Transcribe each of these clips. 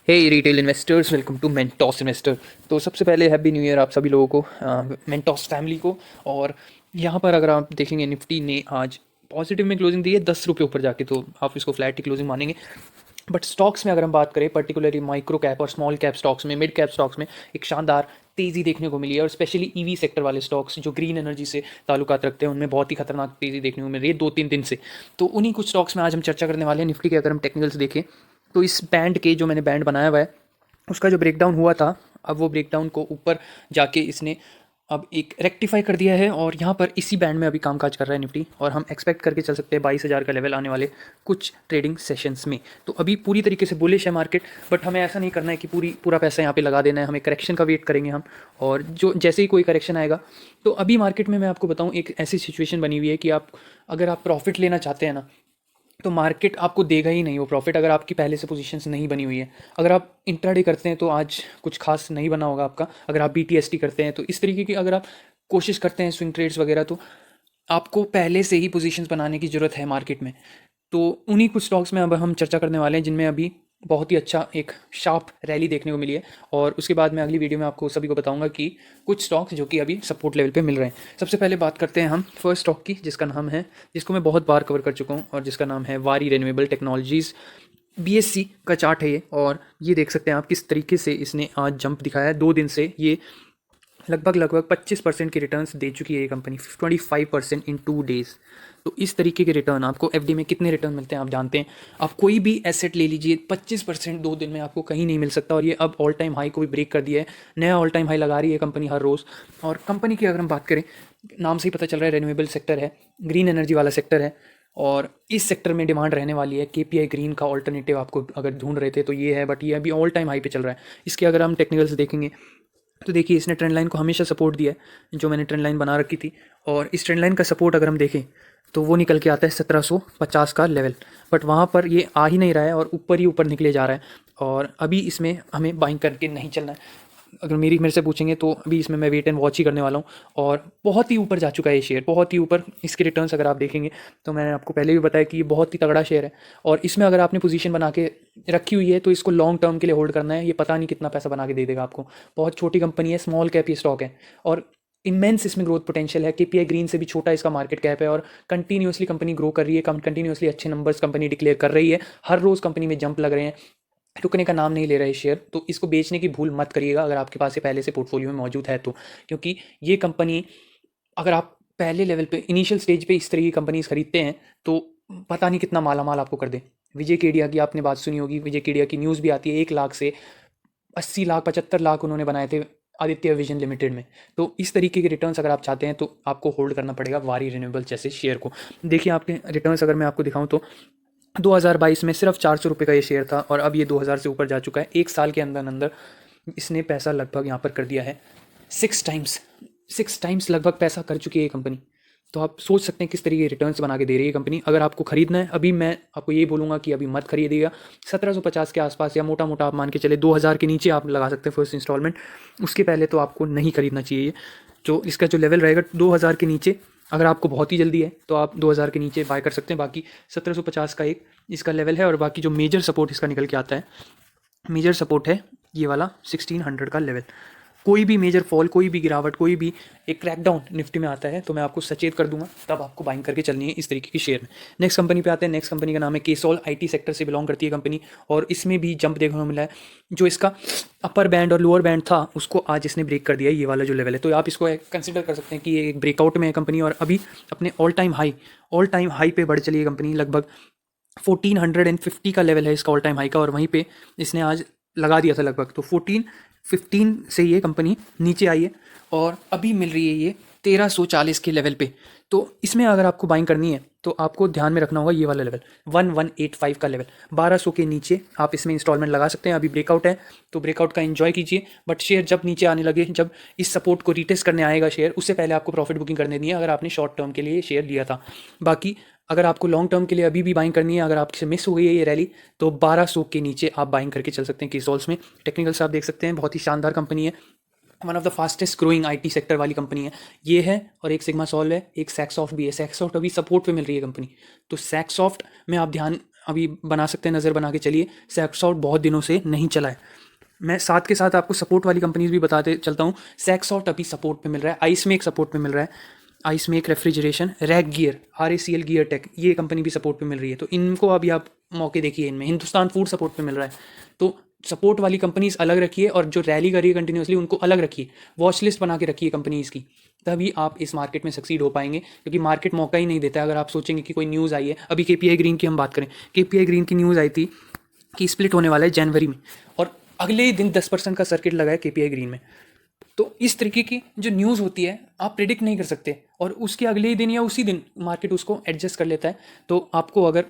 Hey retail investors, welcome to Mentos investor. तो सबसे पहले हैप्पी न्यू ईयर आप सभी लोगों को, मेंटॉस फैमिली को। और यहाँ पर अगर आप देखेंगे निफ्टी ने आज पॉजिटिव में क्लोजिंग दी है 10 रुपये ऊपर जाके, तो आप इसको फ्लैट ही क्लोजिंग मानेंगे। बट स्टॉक्स में अगर हम बात करें, पर्टिकुलरली माइक्रो कैप और स्मॉल कैप स्टॉक्स में, मिड कैप स्टॉक्स में एक शानदार तेज़ी देखने को मिली है। और स्पेशली ईवी सेक्टर वाले स्टॉक्स जो ग्रीन एनर्जी से ताल्लुकात रखते हैं, उनमें बहुत ही खतरनाक तेज़ी देखने को मिल रही है 2-3 दिन से। तो उन्हीं कुछ स्टॉक्स में आज हम चर्चा करने वाले हैं। निफ्टी के अगर हम टेक्निकल्स देखें तो इस बैंड के जो मैंने बैंड बनाया हुआ है उसका जो ब्रेकडाउन हुआ था, अब वो ब्रेकडाउन को ऊपर जाके इसने अब एक रेक्टिफाई कर दिया है और यहाँ पर इसी बैंड में अभी कामकाज कर रहा है निफ्टी। और हम एक्सपेक्ट करके चल सकते हैं 22,000 का लेवल आने वाले कुछ ट्रेडिंग सेशंस में। तो अभी पूरी तरीके से बुलिश है मार्केट, बट हमें ऐसा नहीं करना है कि पूरा पैसा यहाँ पे लगा देना है। हमें करेक्शन का वेट करेंगे हम, और जो जैसे ही कोई करेक्शन आएगा तो अभी मार्केट में मैं आपको बताऊँ, एक ऐसी सिचुएशन बनी हुई है कि अगर आप प्रॉफिट लेना चाहते हैं ना, तो मार्केट आपको देगा ही नहीं वो प्रॉफिट, अगर आपकी पहले से पोजीशंस नहीं बनी हुई है। अगर आप इंट्राडे करते हैं तो आज कुछ खास नहीं बना होगा आपका। अगर आप बीटीएसटी करते हैं तो इस तरीके की अगर आप कोशिश करते हैं स्विंग ट्रेड्स वगैरह, तो आपको पहले से ही पोजीशंस बनाने की ज़रूरत है मार्केट में। तो उन्हीं कुछ स्टॉक्स में अब हम चर्चा करने वाले हैं जिनमें अभी बहुत ही अच्छा एक शार्प रैली देखने को मिली है। और उसके बाद मैं अगली वीडियो में आपको सभी को बताऊंगा कि कुछ स्टॉक्स जो कि अभी सपोर्ट लेवल पे मिल रहे हैं। सबसे पहले बात करते हैं हम फर्स्ट स्टॉक की, जिसको मैं बहुत बार कवर कर चुका हूँ, और जिसका नाम है वारी रिन्यूएबल टेक्नोलॉजीज़। बीएससी का चार्ट है ये, और ये देख सकते हैं आप किस तरीके से इसने आज जंप दिखाया है। 2 दिन से ये लगभग 25% की रिटर्न्स दे चुकी है ये कंपनी, 25% इन 2 डेज़। तो इस तरीके के रिटर्न आपको एफडी में कितने रिटर्न मिलते हैं आप जानते हैं। आप कोई भी एसेट ले लीजिए, 25% 2 दिन में आपको कहीं नहीं मिल सकता। और ये अब ऑल टाइम हाई को भी ब्रेक कर दिया है, नया ऑल टाइम हाई लगा रही है कंपनी हर रोज़। और कंपनी की अगर हम बात करें, नाम से ही पता चल रहा है रिन्यूएबल सेक्टर है, ग्रीन एनर्जी वाला सेक्टर है, और इस सेक्टर में डिमांड रहने वाली है। केपीआई ग्रीन का ऑल्टरनेटिव आपको अगर ढूंढ रहे थे तो ये है, बट ये अभी ऑल टाइम हाई पे चल रहा है। इसके अगर हम टेक्निकल्स देखेंगे तो देखिए, इसने ट्रेंड लाइन को हमेशा सपोर्ट दिया है, जो मैंने ट्रेंड लाइन बना रखी थी। और इस ट्रेंड लाइन का सपोर्ट अगर हम देखें तो वो निकल के आता है 1750 का लेवल, बट वहाँ पर ये आ ही नहीं रहा है और ऊपर ही ऊपर निकले जा रहा है। और अभी इसमें हमें बाइंग करके नहीं चलना है। अगर मेरे से पूछेंगे तो अभी इसमें मैं वेट एंड वॉच ही करने वाला हूँ। और बहुत ही ऊपर जा चुका है ये शेयर, बहुत ही ऊपर। इसके रिटर्न्स अगर आप देखेंगे तो मैंने आपको पहले भी बताया कि ये बहुत ही तगड़ा शेयर है। और इसमें अगर आपने पोजीशन बना के रखी हुई है तो इसको लॉन्ग टर्म के लिए होल्ड करना है। ये पता नहीं कितना पैसा बना के दे देगा आपको। बहुत छोटी कंपनी है, स्मॉल कैप ये स्टॉक है, और इमेंस इसमें ग्रोथ पोटेंशियल है। केपीआई ग्रीन से भी छोटा इसका मार्केट कैप है, और कंटिन्यूसली कंपनी ग्रो कर रही है, कंटिन्यूसली अच्छे नंबर्स कंपनी डिक्लेयर कर रही है। हर रोज़ कंपनी में जंप लग रहे हैं, रुकने का नाम नहीं ले रहा है शेयर। तो इसको बेचने की भूल मत करिएगा अगर आपके पास ये पहले से पोर्टफोलियो में मौजूद है तो। क्योंकि ये कंपनी, अगर आप पहले लेवल पे इनिशियल स्टेज पे इस तरह की कंपनीज खरीदते हैं तो पता नहीं कितना माला माल आपको कर दे। विजय केडिया की आपने बात सुनी होगी, विजय केडिया की न्यूज़ भी आती है, 1 लाख से 80 लाख 75 लाख उन्होंने बनाए थे आदित्य विजन लिमिटेड में। तो इस तरीके के रिटर्न्स अगर आप चाहते हैं तो आपको होल्ड करना पड़ेगा वारी रिन्यूएबल जैसे शेयर को। देखिए, आपके रिटर्न्स अगर मैं आपको दिखाऊं तो 2022 में सिर्फ 400 रुपये का ये शेयर था, और अब ये 2000 से ऊपर जा चुका है। 1 साल के अंदर अंदर इसने पैसा लगभग यहाँ पर कर दिया है 6 टाइम्स लगभग पैसा कर चुकी है ये कंपनी। तो आप सोच सकते हैं किस तरीके के रिटर्न्स बना के दे रही है कंपनी। अगर आपको खरीदना है, अभी मैं आपको ये बोलूँगा कि अभी मत खरीदिएगा। 1750 के आसपास, या मोटा मोटा आप मान के चले 2000 के नीचे आप लगा सकते हैं फर्स्ट इंस्टॉलमेंट। उसके पहले तो आपको नहीं खरीदना चाहिए। जो इसका जो लेवल रहेगा 2000 के नीचे, अगर आपको बहुत ही जल्दी है तो आप 2000 के नीचे बाय कर सकते हैं। बाकी 1750 का एक इसका लेवल है। और बाकी जो मेजर सपोर्ट इसका निकल के आता है, मेजर सपोर्ट है ये वाला 1600 का लेवल। कोई भी मेजर फॉल, कोई भी गिरावट, कोई भी एक क्रैकडाउन निफ्टी में आता है तो मैं आपको सचेत कर दूंगा, तब आपको बाइंग करके चलनी है इस तरीके की शेयर में। नेक्स्ट कंपनी पे आते हैं। नेक्स्ट कंपनी का नाम है केसॉल। आईटी सेक्टर से बिलोंग करती है कंपनी, और इसमें भी जंप देखने को मिला है। जो इसका अपर बैंड और लोअर बैंड था उसको आज इसने ब्रेक कर दिया है, ये वाला जो लेवल है। तो आप इसको कंसिडर कर सकते हैं कि ये एक ब्रेकआउट में है कंपनी, और अभी अपने ऑल टाइम हाई पे बढ़ चली है कंपनी। लगभग 1450 का लेवल है इसका ऑल टाइम हाई का, और वहीं पे इसने आज लगा दिया था लगभग। तो 1415 से ये कंपनी नीचे आई है, और अभी मिल रही है ये 1340 के लेवल पे। तो इसमें अगर आपको बाइंग करनी है तो आपको ध्यान में रखना होगा ये वाला लेवल 1185 का लेवल। 1200 के नीचे आप इसमें इंस्टॉलमेंट लगा सकते हैं। अभी ब्रेकआउट है तो ब्रेकआउट का एंजॉय कीजिए, बट शेयर जब नीचे आने लगे, जब इस सपोर्ट को रिटेस्ट करने आएगा शेयर, उससे पहले आपको प्रॉफिट बुकिंग करने दी है अगर आपने शॉर्ट टर्म के लिए शेयर लिया था। बाकी अगर आपको लॉन्ग टर्म के लिए अभी भी बाइंग करनी है, अगर आपसे मिस हो गई है ये रैली, तो 1200 के नीचे आप बाइंग करके चल सकते हैं केसॉल्स में। टेक्निकल्स आप देख सकते हैं, बहुत ही शानदार कंपनी है। One of the fastest growing IT sector वाली कंपनी है ये है। और एक सिग्मा सॉल्व है, एक सैक्सॉफ्ट भी है। सैक्सॉफ्ट अभी सपोर्ट पे मिल रही है कंपनी। तो सैक्सॉफ्ट में आप ध्यान अभी बना सकते हैं, नज़र बना के चलिए। सैक्सॉट बहुत दिनों से नहीं चला है। मैं साथ के साथ आपको सपोर्ट वाली कंपनीज भी बताते चलता हूँ। सैक्सॉट अभी सपोर्ट पे मिल रहा है, आइसमेक सपोर्ट पे मिल रहा है, Icemake refrigeration, rack gear, RACL gear tech, ये कंपनी भी सपोर्ट पे मिल रही है। तो इनको अभी आप मौके देखिए इनमें। हिंदुस्तान फूड सपोर्ट पे मिल रहा है। तो सपोर्ट वाली कंपनीज अलग रखिए और जो रैली कर रही है कंटिन्यूसली उनको अलग रखिए। वॉच लिस्ट बना के रखिए कंपनीज की, तभी आप इस मार्केट में सक्सीड हो पाएंगे, क्योंकि मार्केट मौका ही नहीं देता है। अगर आप सोचेंगे कि कोई न्यूज़ आई है, अभी KPI ग्रीन की हम बात करें, KPI ग्रीन की न्यूज़ आई थी कि स्प्लिट होने वाला है जनवरी में, और अगले ही दिन 10% का सर्किट लगा है KPI ग्रीन में। तो इस तरीके की जो न्यूज़ होती है आप प्रिडिक्ट नहीं कर सकते, और उसके अगले ही दिन या उसी दिन मार्केट उसको एडजस्ट कर लेता है। तो आपको अगर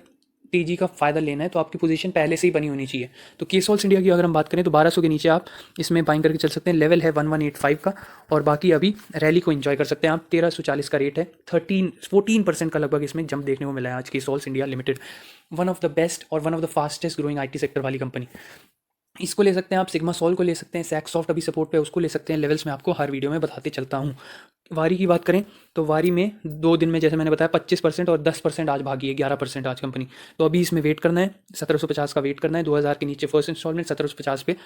TG का फ़ायदा लेना है तो आपकी पोजीशन पहले से ही बनी होनी चाहिए। तो केसॉल्स इंडिया की अगर हम बात करें तो 1200 के नीचे आप इसमें बाइंग करके चल सकते हैं। लेवल है 1185 का, और बाकी अभी रैली को एंजॉय कर सकते हैं आप। 1340 का रेट है, 14% का लगभग इसमें जंप देखने को मिला है आज केसॉल्स India limited. One of the best और one of the fastest growing IT sector वाली कंपनी। इसको ले सकते हैं आप, सिग्मा सॉल को ले सकते हैं, सैक्सॉफ्ट अभी सपोर्ट पे, उसको ले सकते हैं। लेवल्स में आपको हर वीडियो में बताते चलता हूँ। वारी की बात करें तो वारी में 2 दिन में जैसे मैंने बताया 25% और 10% आज भागी है, 11% आज कंपनी। तो अभी इसमें वेट करना है, 1750 का वेट करना है। 2000 के नीचे फर्स्ट इंस्टॉलमेंट, 1750 पे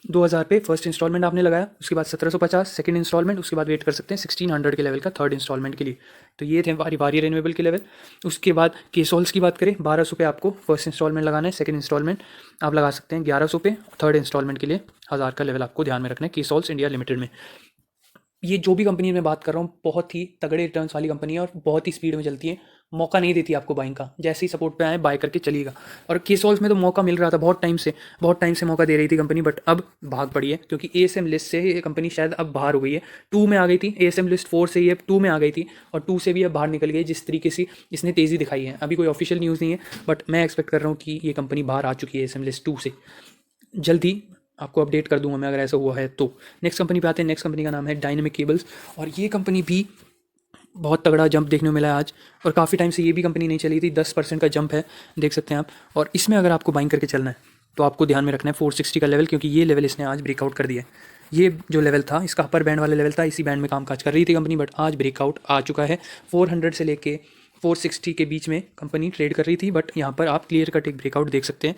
2000 पे फर्स्ट इंस्टॉलमेंट आपने लगाया, उसके बाद 1750 सेकंड इंस्टॉलमेंट, उसके बाद वेट कर सकते हैं 1600 के लेवल का थर्ड इंस्टॉलमेंट के लिए। तो ये थे वारी रिन्यूएबल के लेवल। उसके बाद केसॉल्स की बात करें, 1200 पे आपको फर्स्ट इंस्टॉलमेंट लगाना है, सेकंड इंस्टॉलमेंट आप लगा सकते हैं 1100 पे, थर्ड इंस्टॉलमेंट के लिए 1000 का लेवल आपको ध्यान में रखना है केसॉल्स इंडिया लिमिटेड में। ये जो भी कंपनी मैं बात कर रहा हूँ बहुत ही तगड़े रिटर्न्स वाली कंपनी है और बहुत ही स्पीड में चलती है। मौका नहीं देती आपको बाइंग का, जैसे ही सपोर्ट पे आए बाय करके चलिएगा। और केसॉल्स में तो मौका मिल रहा था बहुत टाइम से मौका दे रही थी कंपनी, बट अब भाग पड़ी है, क्योंकि ASM लिस्ट से ये कंपनी शायद अब बाहर हो गई है। 2 में आ गई थी, ASM लिस्ट 4 से ये 2 में आ गई थी, और 2 से भी अब बाहर निकल गई, जिस तरीके से इसने तेज़ी दिखाई है। अभी कोई ऑफिशियल न्यूज़ नहीं है, बट मैं एक्सपेक्ट कर रहा हूँ कि ये कंपनी बाहर आ चुकी है ASM लिस्ट 2 से। जल्दी आपको अपडेट कर दूंगा मैं अगर ऐसा हुआ है तो। नेक्स्ट कंपनी पे आते हैं। नेक्स्ट कंपनी का नाम है डायनेमिक केबल्स, और ये कंपनी भी बहुत तगड़ा जंप देखने को मिला है आज, और काफ़ी टाइम से ये भी कंपनी नहीं चली थी। 10% का जंप है, देख सकते हैं आप। और इसमें अगर आपको बाइंग करके चलना है तो आपको ध्यान में रखना है 460 का लेवल, क्योंकि ये लेवल इसने आज ब्रेकआउट कर दिया है। ये जो लेवल था इसका अपर बैंड वाला लेवल था, इसी बैंड में कामकाज कर रही थी कंपनी, बट आज ब्रेकआउट आ चुका है। 400 से लेके 460 के बीच में कंपनी ट्रेड कर रही थी, बट यहाँ पर आप क्लियर कट एक ब्रेकआउट देख सकते हैं।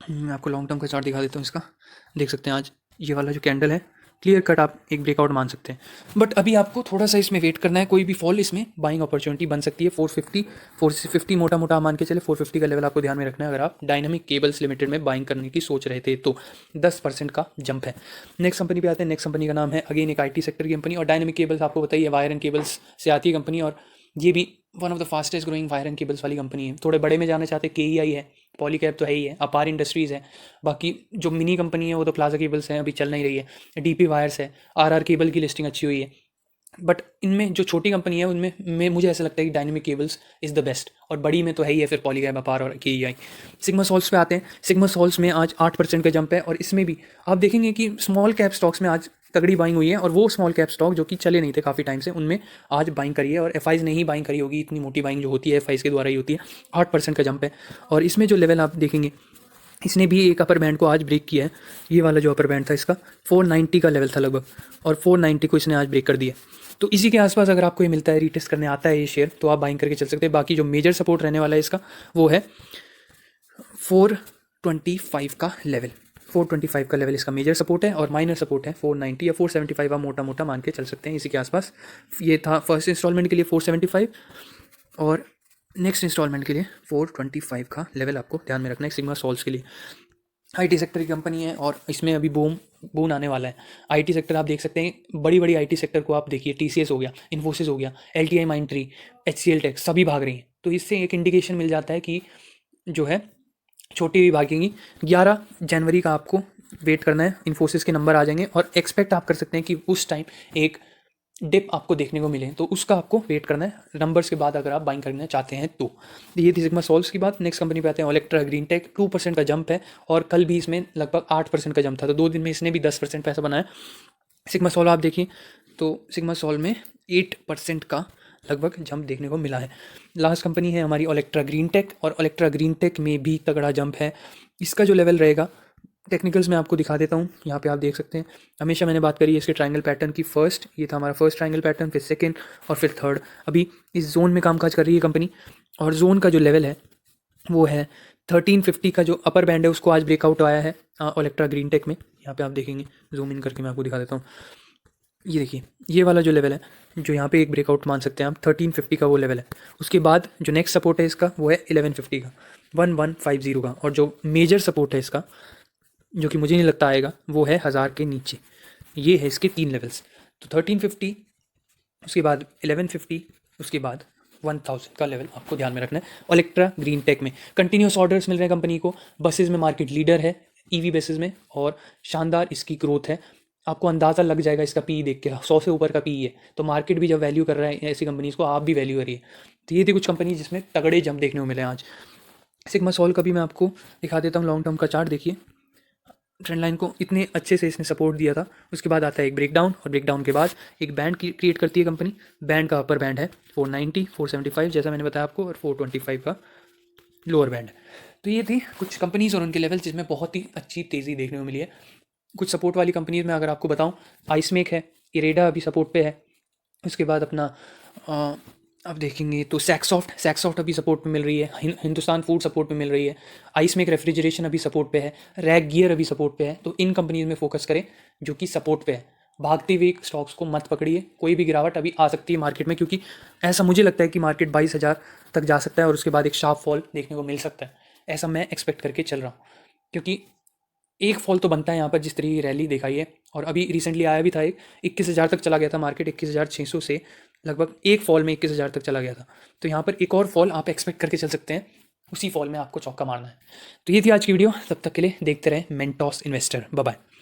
मैं आपको लॉन्ग टर्म का चार्ट दिखा देता हूँ इसका, देख सकते हैं आज ये वाला जो कैंडल है, क्लियर कट आप एक ब्रेकआउट मान सकते हैं। बट अभी आपको थोड़ा सा इसमें वेट करना है, कोई भी फॉल इसमें बाइंग अपॉर्चुनिटी बन सकती है। 450 मोटा मान के चले, 450 का लेवल आपको ध्यान में रखना है अगर आप डायनामिक केबल्स लिमिटेड में बाइंग करने की सोच रहे थे तो। 10% का जंप है। नेक्स्ट कंपनी पे आते हैं। नेक्स्ट कंपनी का नाम है अगेन एक IT सेक्टर की कंपनी, और डायनामिक केबल्स आपको बताइए वायर एंड केबल्स से आती है कंपनी, और ये भी one of the fastest growing wire and cables वाली कंपनी है। थोड़े बड़े में जाना चाहते हैं KEI है, पॉलीकैब तो है ही है, अपार इंडस्ट्रीज़ है, बाकी जो मिनी कंपनी है वो तो प्लाजा केबल्स हैं, अभी चल नहीं रही है, DP वायर्स है, RR केबल की लिस्टिंग अच्छी हुई है। बट इनमें जो छोटी कंपनी है उनमें मुझे ऐसा लगता है कि dynamic cables is the best, और बड़ी में तो है ही है फिर पॉलीकैब, अपार और KEI। सिग्मा सॉल्स पे आते हैं। सिग्मा सॉल्स में आज 8% का जंप है, और इसमें भी आप देखेंगे कि स्मॉल कैप स्टॉक्स में आज तगड़ी बाइंग हुई है, और वो स्मॉल कैप स्टॉक जो कि चले नहीं थे काफ़ी टाइम से उनमें आज बाइंग करी है। और FIs ने ही बाइंग करी होगी, इतनी मोटी बाइंग जो होती है FIs के द्वारा ही होती है। 8% का जंप है, और इसमें जो लेवल आप देखेंगे इसने भी एक अपर बैंड को आज ब्रेक किया है। ये वाला जो अपर बैंड था इसका 490 का लेवल था लगभग, और 490 को इसने आज ब्रेक कर दिया। तो इसी के आसपास अगर आपको ये मिलता है, रीटेस्ट करने आता है ये शेयर, तो आप बाइंग करके चल सकते हैं। बाकी जो मेजर सपोर्ट रहने वाला है इसका वो है 425 का लेवल। 425 का लेवल इसका मेजर सपोर्ट है, और माइनर सपोर्ट है 490 या 475 आप मोटा मोटा मान के चल सकते हैं इसी के आसपास। ये था फर्स्ट इंस्टॉलमेंट के लिए 475, और नेक्स्ट इंस्टॉलमेंट के लिए 425 का लेवल आपको ध्यान में रखना है सिग्मा सॉल्स के लिए। IT सेक्टर की कंपनी है, और इसमें अभी बूम आने वाला है। IT सेक्टर आप देख सकते हैं, बड़ी बड़ी IT सेक्टर को आप देखिए, TCS हो गया, इन्फोसिस हो गया, LTI माइंडट्री, HCL टेक, सभी भाग रही हैं। तो इससे एक इंडिकेशन मिल जाता है कि जो है छोटी भी भागेंगी। 11 जनवरी का आपको वेट करना है, इन्फोसिस के नंबर आ जाएंगे, और एक्सपेक्ट आप कर सकते हैं कि उस टाइम एक डिप आपको देखने को मिले, तो उसका आपको वेट करना है नंबर्स के बाद अगर आप बाइंग करना चाहते हैं तो। ये थी सिग्मा सॉल्स की बात। नेक्स्ट कंपनी पे आते हैं ओलेक्ट्रा ग्रीन टेक। 2% का जंप है, और कल भी इसमें लगभग 8% का जंप था, तो 2 दिन में इसने भी 10% पैसा बनाया। सिग्मा सॉल आप देखिए तो सिग्मा सॉल में 8% का लगभग जंप देखने को मिला है। लास्ट कंपनी है हमारी ओलेक्ट्रा ग्रीन टेक, और ओलेक्ट्रा ग्रीन टेक में भी तगड़ा जंप है। इसका जो लेवल रहेगा टेक्निकल्स में आपको दिखा देता हूँ, यहाँ पे आप देख सकते हैं। हमेशा मैंने बात करी है इसके ट्रायंगल पैटर्न की। फर्स्ट ये था हमारा फर्स्ट ट्रायंगल पैटर्न, फिर सेकंड, और फिर थर्ड। अभी इस जोन में कामकाज कर रही है कंपनी, और जोन का जो लेवल है वो है 1350 का जो अपर बैंड है उसको आज ब्रेकआउट आया है ओलेक्ट्रा ग्रीन टेक में। यहाँ पे आप देखेंगे, जूम इन करके मैं आपको दिखा देता हूँ। ये देखिए, ये वाला जो लेवल है, जो यहाँ पे एक ब्रेकआउट मान सकते हैं आप, 1350 का वो लेवल है। उसके बाद जो नेक्स्ट सपोर्ट है इसका वो है 1150 का, 1150 का। और जो मेजर सपोर्ट है इसका, जो कि मुझे नहीं लगता आएगा, वो है 1000 के नीचे। ये है इसके 3 लेवल्स। तो 1350, उसके बाद 1150, उसके बाद 1000 का लेवल आपको ध्यान में रखना है। ओलेक्ट्रा ग्रीन टेक में कंटिन्यूस ऑर्डर्स मिल रहे हैं कंपनी को, बसेस में मार्केट लीडर है ईवी बेसिस में, और शानदार इसकी ग्रोथ है। आपको अंदाज़ा लग जाएगा इसका पी देख के, 100 से ऊपर का पी है। तो मार्केट भी जब वैल्यू कर रहा है ऐसी कंपनीज़ को, आप भी वैल्यू करिए। तो ये थी कुछ कंपनी जिसमें तगड़े जंप देखने को मिले आज। सिग्मा सॉल का भी मैं आपको दिखा देता हूँ, लॉन्ग टर्म का चार्ट देखिए। ट्रेंड लाइन को इतने अच्छे से इसने सपोर्ट दिया था। उसके बाद आता है एक ब्रेकडाउन, और ब्रेकडाउन के बाद एक बैंड क्रिएट करती है कंपनी। बैंड का अपर बैंड है 490, 475 जैसा मैंने बताया आपको, और 425 का लोअर बैंड। तो ये थी कुछ कंपनीज और उनके लेवल जिसमें बहुत ही अच्छी तेज़ी देखने को मिली है। कुछ सपोर्ट वाली कंपनीज में अगर आपको बताऊँ, आइसमेक है, इरेडा अभी सपोर्ट पे है। उसके बाद अपना आप देखेंगे तो सैक्सॉफ्ट अभी सपोर्ट पे मिल रही है। हिंदुस्तान फूड सपोर्ट पे मिल रही है। आइसमेक रेफ्रिजरेशन अभी सपोर्ट पे है। रैग गियर अभी सपोर्ट पे है। तो इन कंपनीज में फोकस करें जो कि सपोर्ट पे है। भागती हुई स्टॉक्स को मत पकड़िए, कोई भी गिरावट अभी आ सकती है मार्केट में, क्योंकि ऐसा मुझे लगता है कि मार्केट 22,000 तक जा सकता है और उसके बाद एक शार्प फॉल देखने को मिल सकता है। ऐसा मैं एक्सपेक्ट करके चल रहा हूँ, क्योंकि एक फॉल तो बनता है यहाँ पर, जिस तरीके की रैली दिखाई है। और अभी रिसेंटली आया भी था एक, 21,000 तक चला गया था मार्केट, 21,600 से लगभग एक फॉल में 21,000 तक चला गया था। तो यहाँ पर एक और फॉल आप एक्सपेक्ट करके चल सकते हैं, उसी फॉल में आपको चौका मारना है। तो ये थी आज की वीडियो, तब तक के लिए देखते रहें मेंटॉस इन्वेस्टर। Bye bye.